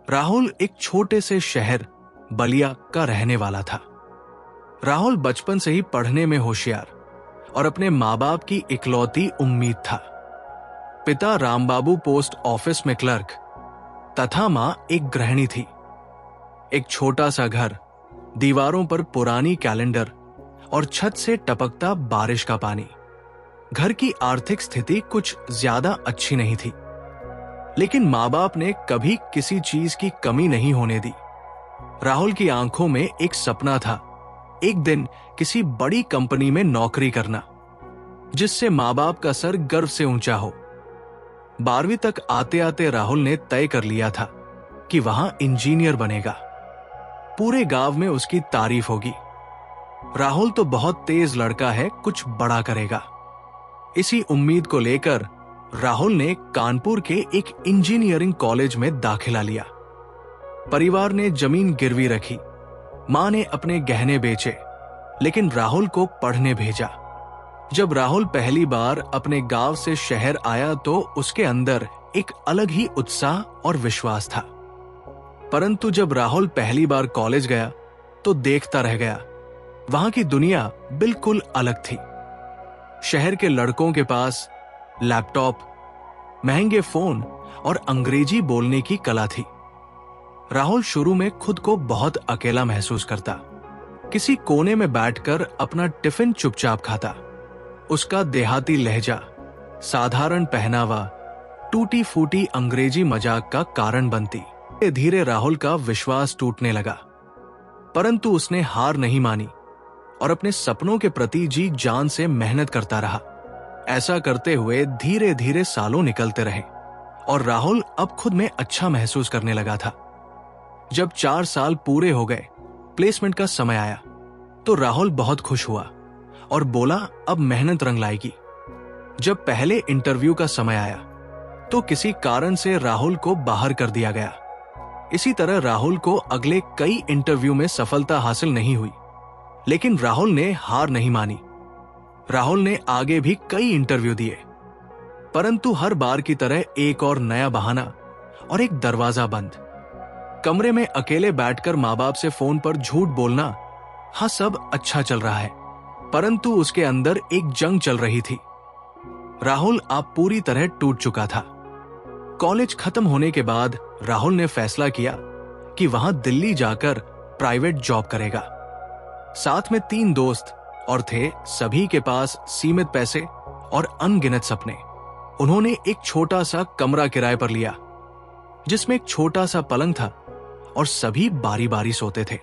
राहुल एक छोटे से शहर बलिया का रहने वाला था। राहुल बचपन से ही पढ़ने में होशियार और अपने माँ बाप की इकलौती उम्मीद था। पिता रामबाबू पोस्ट ऑफिस में क्लर्क तथा माँ एक गृहिणी थी। एक छोटा सा घर, दीवारों पर पुरानी कैलेंडर और छत से टपकता बारिश का पानी। घर की आर्थिक स्थिति कुछ ज्यादा अच्छी नहीं थी, लेकिन माँ बाप ने कभी किसी चीज की कमी नहीं होने दी। राहुल की आंखों में एक सपना था, एक दिन किसी बड़ी कंपनी में नौकरी करना, जिससे माँ बाप का सर गर्व से ऊंचा हो। 12वीं तक आते आते राहुल ने तय कर लिया था कि वहां इंजीनियर बनेगा। पूरे गांव में उसकी तारीफ होगी। राहुल तो बहुत तेज लड़का है, कुछ बड़ा करेगा। इसी उम्मीद को लेकर राहुल ने कानपुर के एक इंजीनियरिंग कॉलेज में दाखिला लिया। परिवार ने जमीन गिरवी रखी, मां ने अपने गहने बेचे, लेकिन राहुल को पढ़ने भेजा। जब राहुल पहली बार अपने गांव से शहर आया तो उसके अंदर एक अलग ही उत्साह और विश्वास था। परंतु जब राहुल पहली बार कॉलेज गया तो देखता रह गया। वहां की दुनिया बिल्कुल अलग थी। शहर के लड़कों के पास लैपटॉप, महंगे फोन और अंग्रेजी बोलने की कला थी। राहुल शुरू में खुद को बहुत अकेला महसूस करता। किसी कोने में बैठकर अपना टिफिन चुपचाप खाता। उसका देहाती लहजा, साधारण पहनावा, टूटी फूटी अंग्रेजी मजाक का कारण बनती। धीरे धीरे राहुल का विश्वास टूटने लगा, परंतु उसने हार नहीं मानी और अपने सपनों के प्रति जी जान से मेहनत करता रहा। ऐसा करते हुए धीरे धीरे सालों निकलते रहे और राहुल अब खुद में अच्छा महसूस करने लगा था। जब 4 साल पूरे हो गए, प्लेसमेंट का समय आया तो राहुल बहुत खुश हुआ और बोला अब मेहनत रंग लाएगी। जब पहले इंटरव्यू का समय आया तो किसी कारण से राहुल को बाहर कर दिया गया। इसी तरह राहुल को अगले कई इंटरव्यू में सफलता हासिल नहीं हुई, लेकिन राहुल ने हार नहीं मानी। राहुल ने आगे भी कई इंटरव्यू दिए, परंतु हर बार की तरह एक और नया बहाना और एक दरवाजा बंद। कमरे में अकेले बैठकर माँ बाप से फोन पर झूठ बोलना, हाँ सब अच्छा चल रहा है, परंतु उसके अंदर एक जंग चल रही थी। राहुल अब पूरी तरह टूट चुका था। कॉलेज खत्म होने के बाद राहुल ने फैसला किया कि वहां दिल्ली जाकर प्राइवेट जॉब करेगा। साथ में 3 दोस्त और थे, सभी के पास सीमित पैसे और अनगिनत सपने। उन्होंने एक छोटा सा कमरा किराए पर लिया, जिसमें एक छोटा सा पलंग था और सभी बारी बारी सोते थे।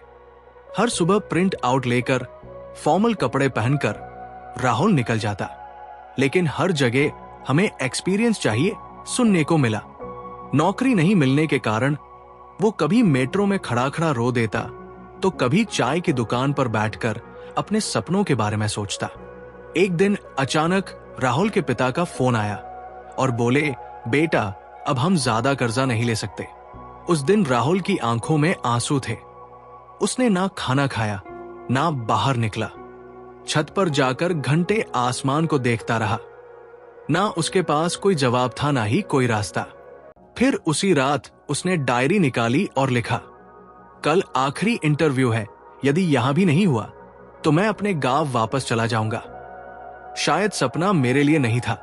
हर सुबह प्रिंट आउट लेकर, फॉर्मल कपड़े पहनकर राहुल निकल जाता, लेकिन हर जगह हमें एक्सपीरियंस चाहिए सुनने को मिला। नौकरी नहीं मिलने के कारण वो कभी मेट्रो में खड़ा खड़ा रो देता तो कभी चाय की दुकान पर बैठकर अपने सपनों के बारे में सोचता। एक दिन अचानक राहुल के पिता का फोन आया और बोले, बेटा अब हम ज्यादा कर्जा नहीं ले सकते। उस दिन राहुल की आंखों में आंसू थे। उसने ना खाना खाया, ना बाहर निकला। छत पर जाकर घंटे आसमान को देखता रहा। ना उसके पास कोई जवाब था, ना ही कोई रास्ता। फिर उसी रात उसने डायरी निकाली और लिखा, कल आखिरी इंटरव्यू है, यदि यहां भी नहीं हुआ तो मैं अपने गांव वापस चला जाऊंगा। शायद सपना मेरे लिए नहीं था।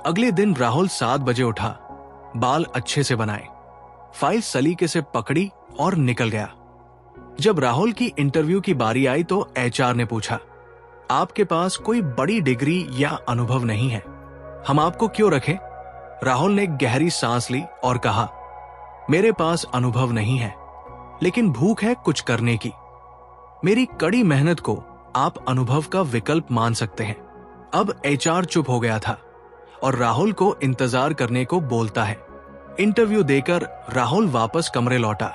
अगले दिन राहुल 7 बजे उठा, बाल अच्छे से बनाए, फाइल सलीके से पकड़ी और निकल गया। जब राहुल की इंटरव्यू की बारी आई तो एचआर ने पूछा, आपके पास कोई बड़ी डिग्री या अनुभव नहीं है, हम आपको क्यों रखें? राहुल ने गहरी सांस ली और कहा, मेरे पास अनुभव नहीं है, लेकिन भूख है कुछ करने की। मेरी कड़ी मेहनत को आप अनुभव का विकल्प मान सकते हैं। अब एचआर चुप हो गया था और राहुल को इंतजार करने को बोलता है। इंटरव्यू देकर राहुल वापस कमरे लौटा।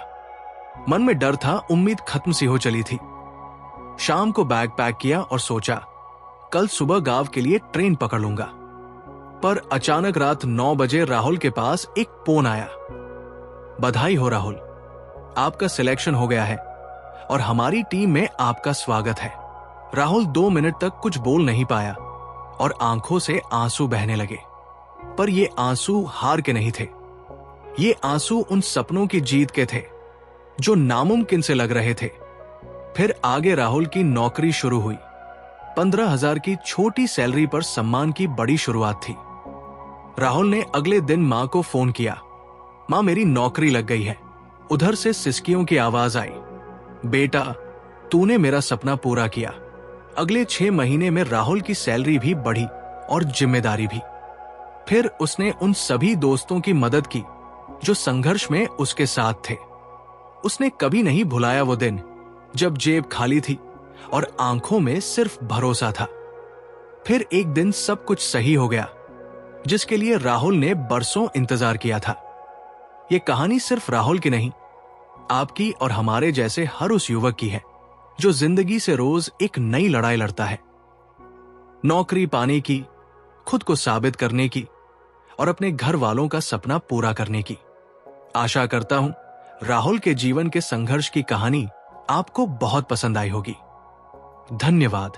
मन में डर था, उम्मीद खत्म सी हो चली थी। शाम को बैग पैक किया और सोचा, कल सुबह गांव के लिए ट्रेन पकड़ लूंगा। पर अचानक रात 9 बजे राहुल के पास एक फोन आया। बधाई हो राहुल, आपका सिलेक्शन हो गया है और हमारी टीम में आपका स्वागत है। राहुल 2 मिनट तक कुछ बोल नहीं पाया और आंखों से आंसू बहने लगे, पर ये आंसू हार के नहीं थे। ये आंसू उन सपनों की जीत के थे जो नामुमकिन से लग रहे थे। फिर आगे राहुल की नौकरी शुरू हुई। 15,000 की छोटी सैलरी पर सम्मान की बड़ी शुरुआत थी। राहुल ने अगले दिन मां को फोन किया, मां मेरी नौकरी लग गई है। उधर से सिसकियों की आवाज आई, बेटा तूने मेरा सपना पूरा किया। अगले 6 महीने में राहुल की सैलरी भी बढ़ी और जिम्मेदारी भी। फिर उसने उन सभी दोस्तों की मदद की जो संघर्ष में उसके साथ थे। उसने कभी नहीं भुलाया वो दिन जब जेब खाली थी और आंखों में सिर्फ भरोसा था। फिर एक दिन सब कुछ सही हो गया जिसके लिए राहुल ने बरसों इंतजार किया था। ये कहानी सिर्फ राहुल की नहीं, आपकी और हमारे जैसे हर उस युवक की है जो जिंदगी से रोज एक नई लड़ाई लड़ता है। नौकरी पाने की, खुद को साबित करने की और अपने घर वालों का सपना पूरा करने की। आशा करता हूं राहुल के जीवन के संघर्ष की कहानी आपको बहुत पसंद आई होगी। धन्यवाद।